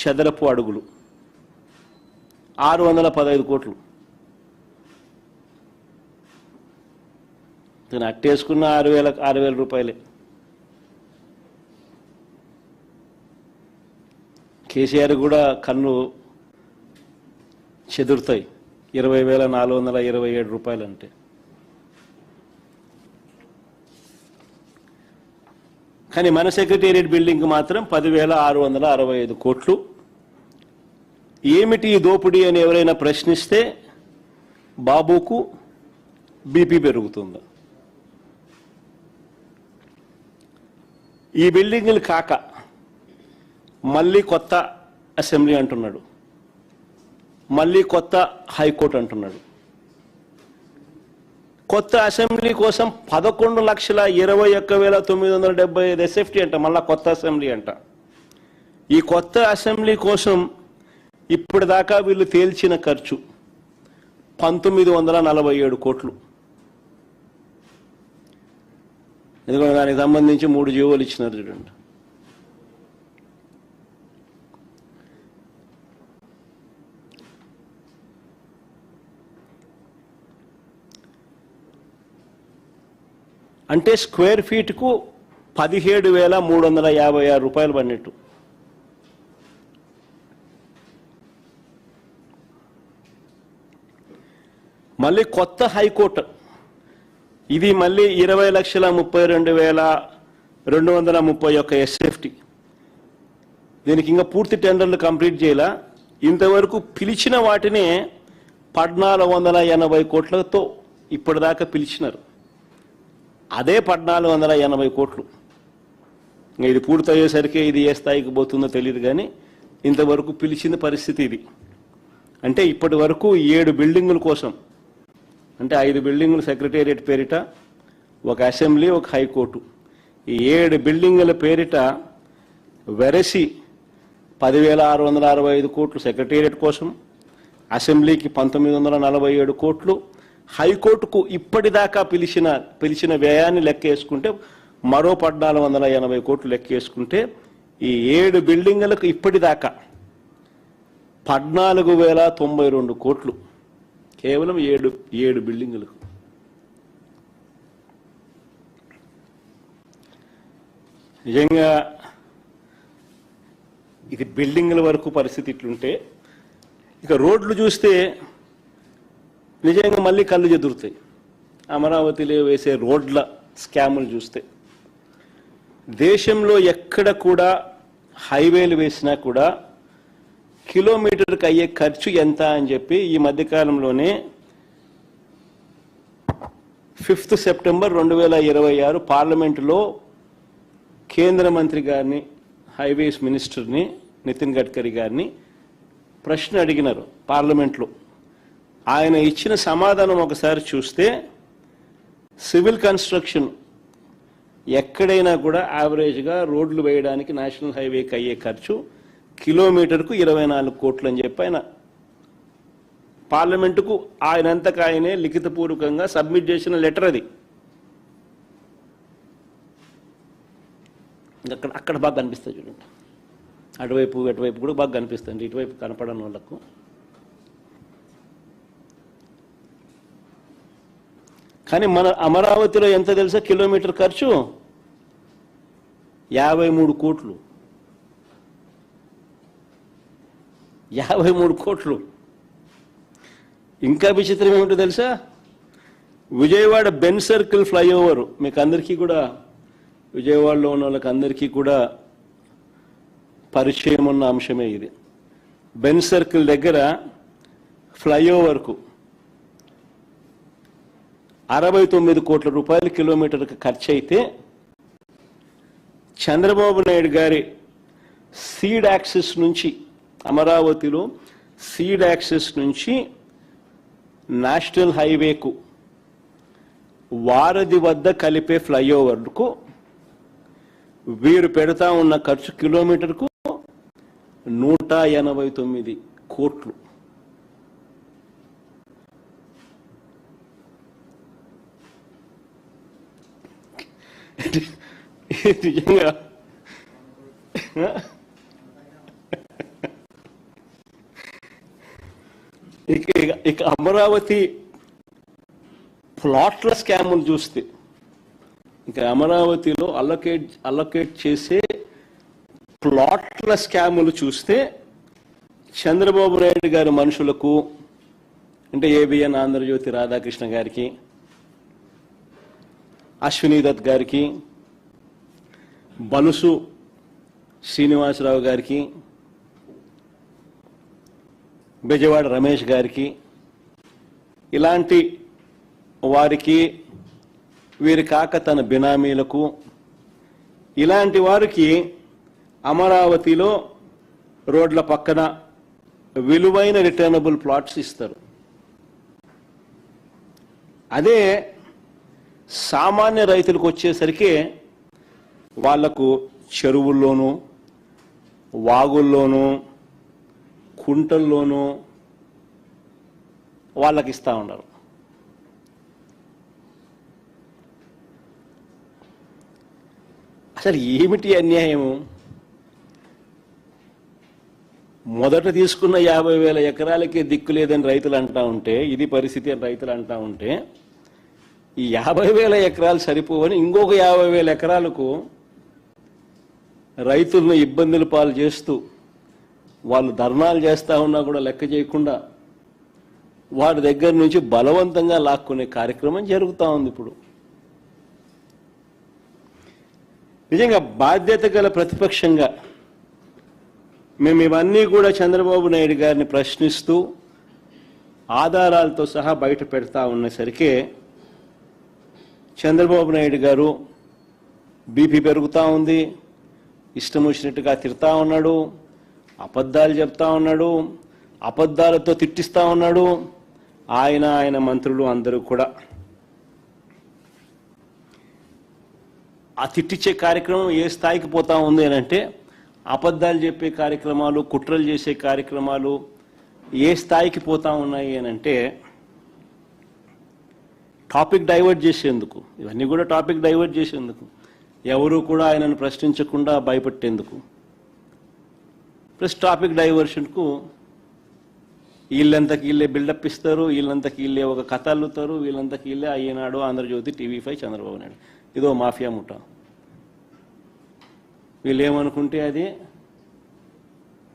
చదరపు అడుగులు 615 కోట్లు. నేను అట్టేసుకున్న 6,000 రూపాయలే. కేసీఆర్ కూడా కన్ను చెదురుతాయి 20,427 రూపాయలు అంటే. కానీ మన సెక్రటేరియట్ బిల్డింగ్ మాత్రం 10,665 కోట్లు. ఏమిటి దోపిడీ అని ఎవరైనా ప్రశ్నిస్తే బాబుకు బీపీ పెరుగుతుందా? ఈ బిల్డింగ్లు కాక మళ్ళీ కొత్త అసెంబ్లీ అంటున్నాడు, మళ్ళీ కొత్త హైకోర్టు అంటున్నాడు. కొత్త అసెంబ్లీ కోసం 11,21,975 ఎస్ఎఫ్టీ అంట, మళ్ళా కొత్త అసెంబ్లీ అంట. ఈ కొత్త అసెంబ్లీ కోసం ఇప్పటిదాకా వీళ్ళు తేల్చిన ఖర్చు 1,947 కోట్లు. ఎందుకంటే దానికి సంబంధించి 3 జీవోలు ఇచ్చినారు చూడండి. అంటే స్క్వేర్ ఫీట్కు 17,356 రూపాయలు పడినట్టు. మళ్ళీ కొత్త హైకోర్టు, ఇది మళ్ళీ 20,32,231 ఎస్ఎఫ్టీ. దీనికి ఇంకా పూర్తి టెండర్లు కంప్లీట్ చేయాల. ఇంతవరకు పిలిచిన వాటినే 1,480 కోట్లతో ఇప్పటిదాకా పిలిచినారు. అదే 1,480 కోట్లు. ఇది పూర్తయ్యేసరికి ఇది ఏ స్థాయికి పోతుందో తెలియదు, కానీ ఇంతవరకు పిలిచిన పరిస్థితి ఇది. అంటే ఇప్పటి వరకు 7 బిల్డింగుల కోసం, అంటే 5 బిల్డింగులు సెక్రటేరియట్ పేరిట, ఒక అసెంబ్లీ, ఒక హైకోర్టు, ఈ 7 బిల్డింగుల పేరిట వెరసి 10,665 కోట్లు సెక్రటేరియట్ కోసం, అసెంబ్లీకి 1,947 కోట్లు, హైకోర్టుకు ఇప్పటిదాకా పిలిచిన వ్యయాన్ని లెక్క వేసుకుంటే మరో 1,480 కోట్లు లెక్క వేసుకుంటే ఈ 7 బిల్డింగులకు ఇప్పటిదాకా 14,092 కోట్లు కేవలం 7 బిల్డింగులకు. నిజంగా ఇది బిల్డింగుల వరకు పరిస్థితి ఇట్లుంటే, ఇక రోడ్లు చూస్తే నిజంగా మళ్ళీ కళ్ళు చెదురుతాయి. అమరావతిలో వేసే రోడ్ల స్కాములు చూస్తే దేశంలో ఎక్కడ కూడా హైవేలు వేసినా కూడా కిలోమీటర్కి అయ్యే ఖర్చు ఎంత అని చెప్పి ఈ మధ్యకాలంలోనే 5 సెప్టెంబర్ 2026 పార్లమెంటులో కేంద్ర మంత్రి గారిని, హైవేస్ మినిస్టర్ని నితిన్ గడ్కరీ గారిని ప్రశ్న అడిగినారు పార్లమెంట్లో. ఆయన ఇచ్చిన సమాధానం ఒకసారి చూస్తే, సివిల్ కన్స్ట్రక్షన్ ఎక్కడైనా కూడా యావరేజ్గా రోడ్లు వేయడానికి నేషనల్ హైవేకి అయ్యే ఖర్చు కిలోమీటర్కు 24 కోట్లు అని చెప్పి ఆయన పార్లమెంటుకు ఆయనంతకు ఆయనే లిఖితపూర్వకంగా సబ్మిట్ చేసిన లెటర్ అది. అక్కడ బాగా కనిపిస్తుంది చూడండి, అటువైపు కూడా బాగా కనిపిస్తుంది, ఇటువైపు కనపడని వాళ్ళకు. కానీ మన అమరావతిలో ఎంత తెలుసా కిలోమీటర్ ఖర్చు? 53 కోట్లు. 53 కోట్లు. ఇంకా విచిత్రం ఏమిటో తెలుసా? విజయవాడ బెన్ సర్కిల్ ఫ్లైఓవర్, మీకు అందరికీ కూడా, విజయవాడలో ఉన్న వాళ్ళకి అందరికీ కూడా పరిచయం ఉన్న అంశమే ఇది. బెన్ సర్కిల్ దగ్గర ఫ్లైఓవర్కు 69 కోట్ల రూపాయలు కిలోమీటర్కి ఖర్చు అయితే, చంద్రబాబు నాయుడు గారి సీడ్ యాక్సెస్ నుంచి, అమరావతిలో సీడ్ యాక్సెస్ నుంచి నేషనల్ హైవేకు వారధి వద్ద కలిపే ఫ్లైఓవర్కు వీరు పెడతా ఉన్న ఖర్చు కిలోమీటర్కు 189 కోట్లు. నిజంగా ఇక అమరావతి ప్లాట్ల స్కాములు చూస్తే, ఇక అమరావతిలో అలొకేట్ చేసే ప్లాట్ల స్కాములు చూస్తే చంద్రబాబు నాయుడు గారి మనుషులకు, అంటే ఏబిఎన్ ఆంధ్రజ్యోతి రాధాకృష్ణ గారికి, అశ్విని దత్ గారికి, బలుసు శ్రీనివాసరావు గారికి, బెజవాడ రమేష్ గారికి, ఇలాంటి వారికి, వీరి కాక తన బినామీలకు, ఇలాంటి వారికి అమరావతిలో రోడ్ల పక్కన విలువైన రిటర్నబుల్ ప్లాట్స్ ఇస్తారు. అదే సామాన్య రైతులకు వచ్చేసరికి వాళ్లకు చెరువుల్లోనూ, వాగుల్లోనూ, కుంటల్లోనూ వాళ్ళకి ఇస్తా ఉన్నారు. అసలు ఏమిటి అన్యాయము? మొదట తీసుకున్న 50,000 ఎకరాలకి దిక్కు లేదని రైతులు అంటా ఉంటే, ఇది పరిస్థితి అని రైతులు అంటా ఉంటే, ఈ 50,000 ఎకరాలు సరిపోవని ఇంకొక 50,000 ఎకరాలకు రైతులను ఇబ్బందులు పాలు చేస్తూ, వాళ్ళు ధర్నాలు చేస్తా ఉన్నా కూడా లెక్క చేయకుండా వారి దగ్గర నుంచి బలవంతంగా లాక్కునే కార్యక్రమం జరుగుతూ ఉంది. ఇప్పుడు నిజంగా బాధ్యత గల ప్రతిపక్షంగా మేము ఇవన్నీ కూడా చంద్రబాబు నాయుడు గారిని ప్రశ్నిస్తూ ఆధారాలతో సహా బయట పెడతా ఉన్నసరికి చంద్రబాబు నాయుడు గారు బీపీ పెరుగుతూ ఉంది, ఇష్టం వచ్చినట్టుగా తిడతా ఉన్నాడు, అబద్ధాలు చెప్తా ఉన్నాడు, అబద్ధాలతో తిట్టిస్తా ఉన్నాడు. ఆయన మంత్రులు అందరూ కూడా ఆ తిట్టించే కార్యక్రమం ఏ స్థాయికి పోతా ఉంది అని అంటే, అబద్ధాలు చెప్పే కార్యక్రమాలు, కుట్రలు చేసే కార్యక్రమాలు ఏ స్థాయికి పోతా ఉన్నాయి అని అంటే, టాపిక్ డైవర్ట్ చేసేందుకు, ఇవన్నీ కూడా టాపిక్ డైవర్ట్ చేసేందుకు, ఎవరు కూడా ఆయనను ప్రశ్నించకుండా భయపెట్టేందుకు, ప్లస్ టాపిక్ డైవర్షన్కు వీళ్ళంతకి వీళ్ళే బిల్డప్ ఇస్తారు, వీళ్ళంతకి వీళ్ళే ఒక కథ అల్లుతారు, వీళ్ళంతకి వీళ్ళే ఈనాడు, ఆంధ్రజ్యోతి, టీవీ5, చంద్రబాబు నాయుడు, ఇదో మాఫియా ముఠ. వీళ్ళు ఏమనుకుంటే అది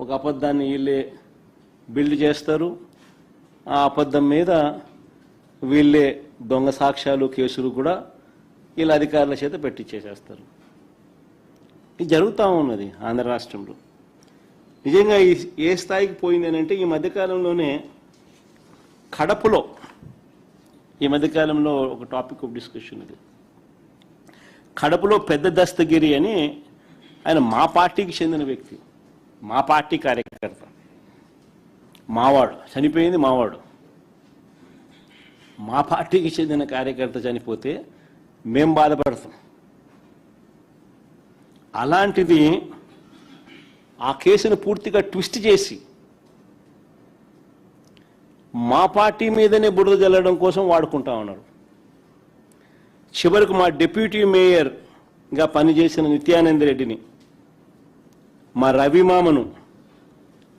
ఒక అబద్ధాన్ని వీళ్ళే బిల్డ్ చేస్తారు, ఆ అబద్ధం మీద వీళ్ళే దొంగ సాక్ష్యాలు, కేసులు కూడా వీళ్ళ అధికారుల చేత పెట్టించేసేస్తారు. ఇది జరుగుతూ ఉన్నది ఆంధ్ర రాష్ట్రంలో. నిజంగా ఏ స్థాయికి పోయింది అని అంటే, ఈ మధ్యకాలంలోనే కడపలో, ఈ మధ్యకాలంలో ఒక టాపిక్ ఆఫ్ డిస్కషన్ ఇది, కడపలో పెద్ద దస్తగిరి అని ఆయన మా పార్టీకి చెందిన వ్యక్తి, మా పార్టీ కార్యకర్త, మావాడు, చనిపోయింది మావాడు, మా పార్టీకి చెందిన కార్యకర్త చనిపోతే మేం బాధపడతాం. అలాంటిది ఆ కేసును పూర్తిగా ట్విస్ట్ చేసి మా పార్టీ మీదనే బురద జల్లడం కోసం వాడుకుంటా ఉన్నారు. చివరికి మా డిప్యూటీ మేయర్గా పనిచేసిన నిత్యానంద రెడ్డిని, మా రవిమామను,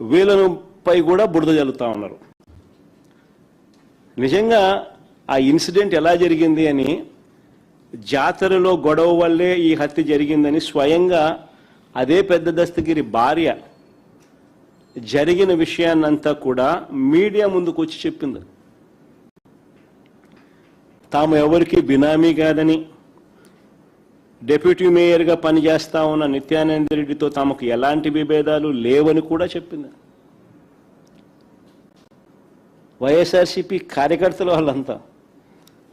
వీళ్ళను పై కూడా బురద జల్లుతా ఉన్నారు. నిజంగా ఆ ఇన్సిడెంట్ ఎలా జరిగింది అని, జాతరలో గొడవ వల్లే ఈ హత్య జరిగిందని స్వయంగా అదే పెద్ద దస్తగిరి భార్య జరిగిన విషయాన్నంతా కూడా మీడియా ముందుకు వచ్చి చెప్పింది. తాము ఎవరికి బినామీ కాదని, డిప్యూటీ మేయర్గా పనిచేస్తా ఉన్న నిత్యానంద రెడ్డితో తమకు ఎలాంటి విభేదాలు లేవని కూడా చెప్పింది. వైఎస్ఆర్సీపీ కార్యకర్తలు వాళ్ళంతా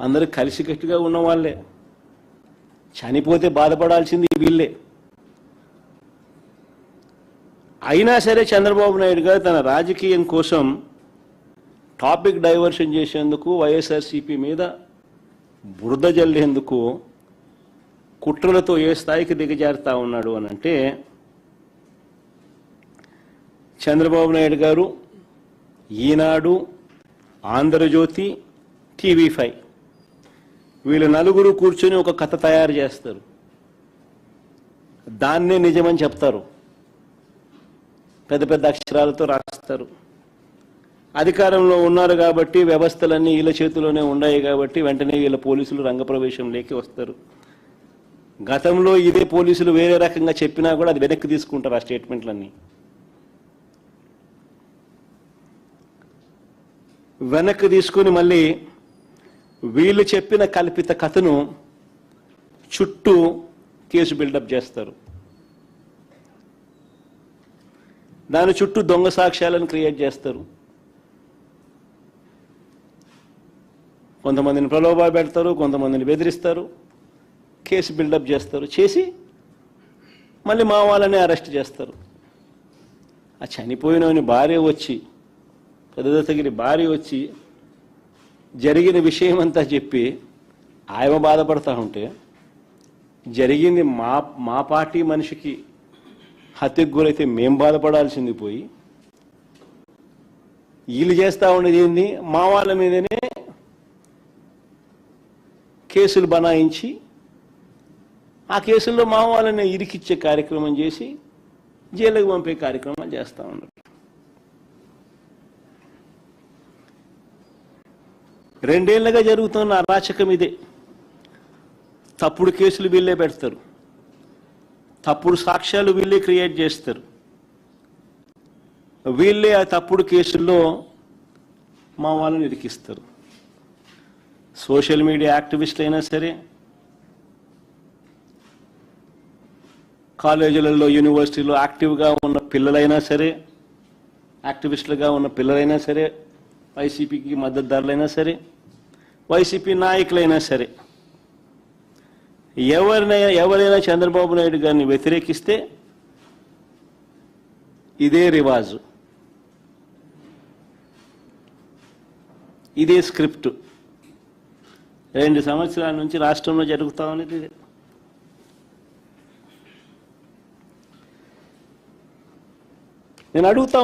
అందరూ కలిసికట్టుగా ఉన్న వాళ్ళే, చనిపోతే బాధపడాల్సింది వీళ్ళే. అయినా సరే చంద్రబాబు నాయుడు గారు తన రాజకీయం కోసం టాపిక్ డైవర్షన్ చేసేందుకు, వైఎస్ఆర్సీపీ మీద బురద జల్లేందుకు కుట్రలతో ఏ స్థాయికి దిగజారుతా ఉన్నాడు అని అంటే, చంద్రబాబు నాయుడు గారు ఈనాడు, ఆంధ్రజ్యోతి, టీవీ5 వీళ్ళు నలుగురు కూర్చొని ఒక కథ తయారు చేస్తారు, దాన్నే నిజమని చెప్తారు, పెద్ద పెద్ద అక్షరాలతో రాస్తారు. అధికారంలో ఉన్నారు కాబట్టి వ్యవస్థలన్నీ వీళ్ళ చేతిలోనే ఉన్నాయి కాబట్టి వెంటనే వీళ్ళ పోలీసులు రంగప్రవేశంలోకి వస్తారు. గతంలో ఇదే పోలీసులు వేరే రకంగా చెప్పినా కూడా అది వెనక్కి తీసుకుంటారు ఆ స్టేట్మెంట్లన్నీ. వెనక్కి తీసుకుని మళ్ళీ వీళ్ళు చెప్పిన కల్పిత కథను చుట్టూ కేసు బిల్డప్ చేస్తారు. దాని చుట్టూ దొంగ సాక్ష్యాలను క్రియేట్ చేస్తారు. కొంతమందిని ప్రలోభ పెడతారు, కొంతమందిని బెదిరిస్తారు, కేసు బిల్డప్ చేస్తారు. చేసి మళ్ళీ మా వాళ్ళని అరెస్ట్ చేస్తారు. ఆ చనిపోయినవని భార్య వచ్చి, పెద్దదత్తగిరి భార్య వచ్చి జరిగిన విషయం అంతా చెప్పి ఆయన బాధపడతా ఉంటే, జరిగింది మా పార్టీ మనిషికి హత్యకు గురైతే మేం బాధపడాల్సింది పోయి వీళ్ళు చేస్తూ ఉండేది ఏంది, మా వాళ్ళ మీదనే కేసులు బనాయించి ఆ కేసుల్లో మా వాళ్ళని ఇరికిచ్చే కార్యక్రమం చేసి జైలుకు పంపే కార్యక్రమాలు చేస్తూ ఉన్నారు. 2 ఏళ్లుగా జరుగుతున్న అరాచకం ఇదే. తప్పుడు కేసులు వీళ్ళే పెడతారు, తప్పుడు సాక్ష్యాలు వీళ్ళే క్రియేట్ చేస్తారు, వీళ్ళే ఆ తప్పుడు కేసుల్లో మా వాళ్ళని ఇరికిస్తారు. సోషల్ మీడియా యాక్టివిస్టులు అయినా సరే, కాలేజీలలో యూనివర్సిటీలో యాక్టివ్గా ఉన్న పిల్లలైనా సరే, యాక్టివిస్టులుగా ఉన్న పిల్లలైనా సరే, వైసీపీకి మద్దతుదారులైనా సరే, వైసీపీ నాయకులైనా సరే, ఎవరైనా చంద్రబాబు నాయుడు గారిని వ్యతిరేకిస్తే ఇదే రివాజు, ఇదే స్క్రిప్ట్ 2 సంవత్సరాల నుంచి రాష్ట్రంలో జరుగుతూ ఉన్నది ఇదే. నేను అడుగుతా